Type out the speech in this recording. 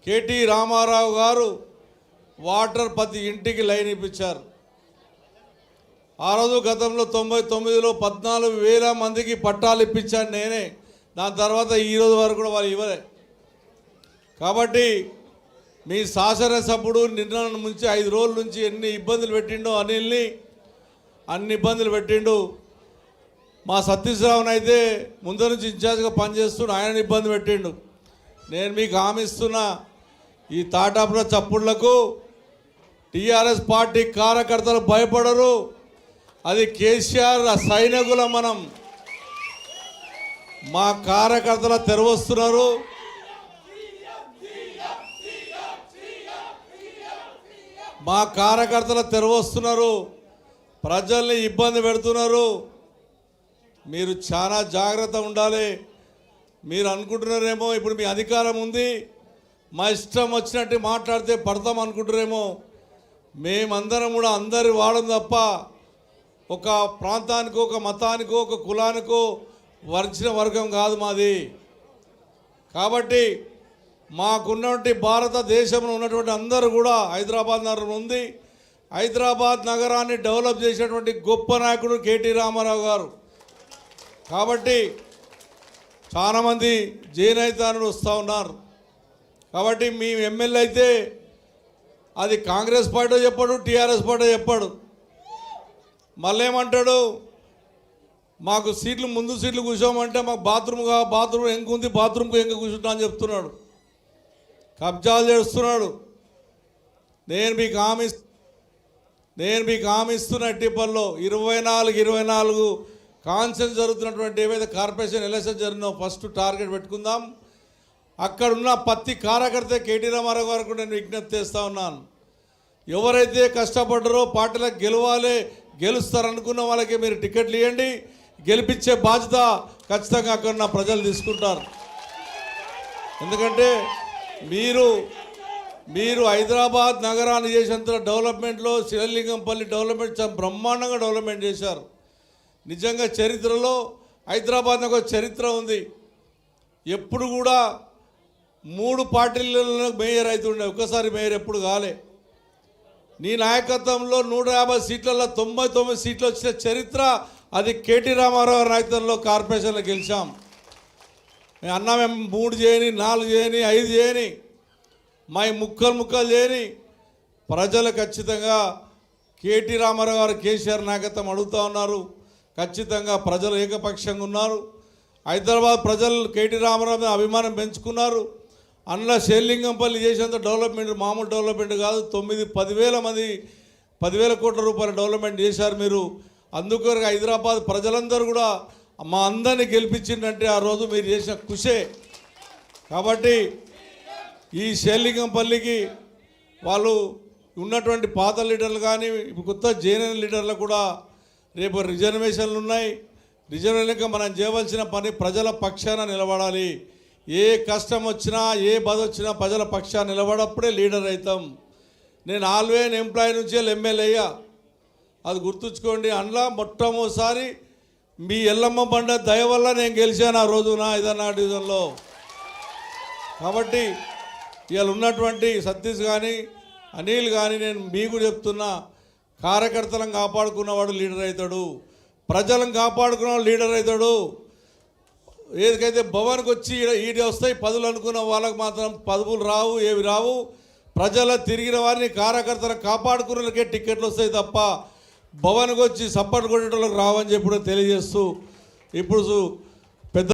KT Ramarao గారు water ప్రతి ఇంటికి లైన్ ఇప్పించారు. ఆ రోజు గతంలో 99లో 14,000 మందికి పట్టాలు ఇప్పించాను నేనే. దాని తర్వాత ఈరోజు వరకు కూడా వాళ్ళు ఇవ్వలే. కాబట్టి మీ శాసనసభ్యుడు నిన్న నుంచి 5 రోజుల నుంచి ఎన్ని ఇబ్బందులు పెట్టిండో అనిల్ని, అన్ని ఇబ్బందులు పెట్టిండు. మా సతీశ్రావుని అయితే ముందు నుంచి ఇన్ఛార్జ్గా పనిచేస్తూ ఆయన ఇబ్బంది పెట్టిండు. నేను మీకు హామీ ఇస్తున్నా, ఈ తాటాపుల చప్పుళ్లకు టీఆర్ఎస్ పార్టీ కార్యకర్తలు భయపడరు. అది కేసీఆర్ సైనికుల మనం. మా కార్యకర్తల తెరవస్తున్నారు. మా కార్యకర్తల తెరవస్తున్నారు, ప్రజల్ని ఇబ్బంది పెడుతున్నారు. మీరు చాలా జాగ్రత్త ఉండాలి. మీరు అనుకుంటున్నారేమో ఇప్పుడు మీ అధికారం ఉంది, మా ఇష్టం వచ్చినట్టు మాట్లాడితే పడతాం అనుకుంటున్నారేమో. మేమందరం కూడా అందరి వాడడం తప్ప ఒక ప్రాంతానికో, ఒక మతానికో, ఒక కులానికో వర్చిన వర్గం కాదు మాది. కాబట్టి మాకున్నటువంటి భారతదేశంలో ఉన్నటువంటి అందరూ కూడా హైదరాబాద్ నగరం ఉంది. హైదరాబాద్ నగరాన్ని డెవలప్ చేసినటువంటి గొప్ప నాయకుడు కేటీ రామారావు గారు. కాబట్టి చాలామంది జైనైతానుడు వస్తూ ఉన్నారు. కాబట్టి మీ ఎమ్మెల్యే అయితే అది కాంగ్రెస్ పార్టీ చెప్పాడు, టీఆర్ఎస్ పార్టీ చెప్పాడు. మళ్ళీ ఏమంటాడు, మాకు సీట్లు ముందు సీట్లు కూర్చోమంటే మాకు బాత్రూమ్ ఎంకుంది, బాత్రూమ్కి ఎంక కూర్చుంటా అని చెప్తున్నాడు. కబ్జాలు చేస్తున్నాడు. నేను మీకు హామీ ఇస్తున్న టిప్పల్లో 24 కాన్సెన్స్ జరుగుతున్నటువంటి ఏవైతే కార్పొరేషన్ ఎలక్షన్ జరిగినో ఫస్ట్ టార్గెట్ పెట్టుకుందాం. అక్కడున్న ప్రతి కార్యకర్త కేటీ రామారావు గారికి నేను విజ్ఞప్తి చేస్తూ ఉన్నాను. ఎవరైతే కష్టపడ్డారో పార్టీలకు గెలుస్తారనుకున్న వాళ్ళకి మీరు టికెట్లు ఇవ్వండి. గెలిపించే బాధ్యత ఖచ్చితంగా అక్కడున్న ప్రజలు తీసుకుంటారు. ఎందుకంటే మీరు హైదరాబాద్ నగరాన్ని చేసేంత డెవలప్మెంట్లో శివలింగంపల్లి డెవలప్మెంట్ చాలా బ్రహ్మాండంగా డెవలప్మెంట్ చేశారు. నిజంగా చరిత్రలో హైదరాబాద్ ఒక చరిత్ర ఉంది. ఎప్పుడు కూడా 3 పార్టీలలో మేయర్ అవుతుండే, ఒక్కసారి మేయర్ ఎప్పుడు కాలే. నీ నాయకత్వంలో 150 సీట్లలో 99 సీట్లు వచ్చిన చరిత్ర అది కేటీ రామారావు నాయకత్వంలో కార్పొరేషన్లో గెలిచాం. అన్నా మేము 3 చేయని, 4 చేయని, 5 చేయని, మా ముక్కలు చేయని ప్రజలు ఖచ్చితంగా కేటీ రామారావు గారు కేసీఆర్ నాయకత్వం అడుగుతూ ఉన్నారు. ఖచ్చితంగా ప్రజలు ఏకపక్షంగా ఉన్నారు. హైదరాబాద్ ప్రజలు కేటీ రామారావు మీద అభిమానం పెంచుకున్నారు. అందులో శేర్లింగంపల్లి చేసేంత డెవలప్మెంట్ మామూలు డెవలప్మెంట్ కాదు. 10,000 కోట్ల రూపాయల డెవలప్మెంట్ చేశారు మీరు. అందుకు హైదరాబాద్ ప్రజలందరూ కూడా మా అందరినీ గెలిపించిందంటే ఆ రోజు మీరు చేసిన కృషే. కాబట్టి ఈ శేర్లింగంపల్లికి వాళ్ళు ఉన్నటువంటి పాత లీడర్లు కానీ కొత్త జేఎన్ఎన్ లీడర్లు కూడా రేపు రిజర్వేషన్లు ఉన్నాయి. రిజర్వేషన్గా మనం చేయవలసిన పని ప్రజల పక్షాన నిలబడాలి. ఏ కష్టం వచ్చినా, ఏ బాధ వచ్చినా ప్రజల పక్షాన నిలబడప్పుడే లీడర్ అవుతాం. నేను ఆల్వేన్ ఎంప్లాయీ నుంచి ఎమ్మెల్యే అయ్యా, అది గుర్తుంచుకోండి. అందులో మొట్టమొదటిసారి మీ ఎల్లమ్మ బండ దయ వల్ల నేను గెలిచాను ఆ రోజున ఏదన్నా డివిజన్లో. కాబట్టి ఇవాళ ఉన్నటువంటి సతీష్ కానీ అనిల్ కానీ నేను మీకు చెప్తున్నా, కార్యకర్తలను కాపాడుకున్నవాడు లీడర్ అవుతాడు, ప్రజలను కాపాడుకున్నవాడు లీడర్ అవుతాడు. ఏదికైతే భవన్కి వచ్చి ఈడి వస్తాయి పదవులు అనుకున్న వాళ్ళకి మాత్రం పదవులు రావు, ఏవి రావు. ప్రజల తిరిగిన వారిని కార్యకర్తలను కాపాడుకున్నకే టికెట్లు వస్తాయి తప్ప భవన్కి వచ్చి సపోర్ట్ కొట్టేటోళ్ళకి రావని చెప్పి తెలియజేస్తూ ఇప్పుడు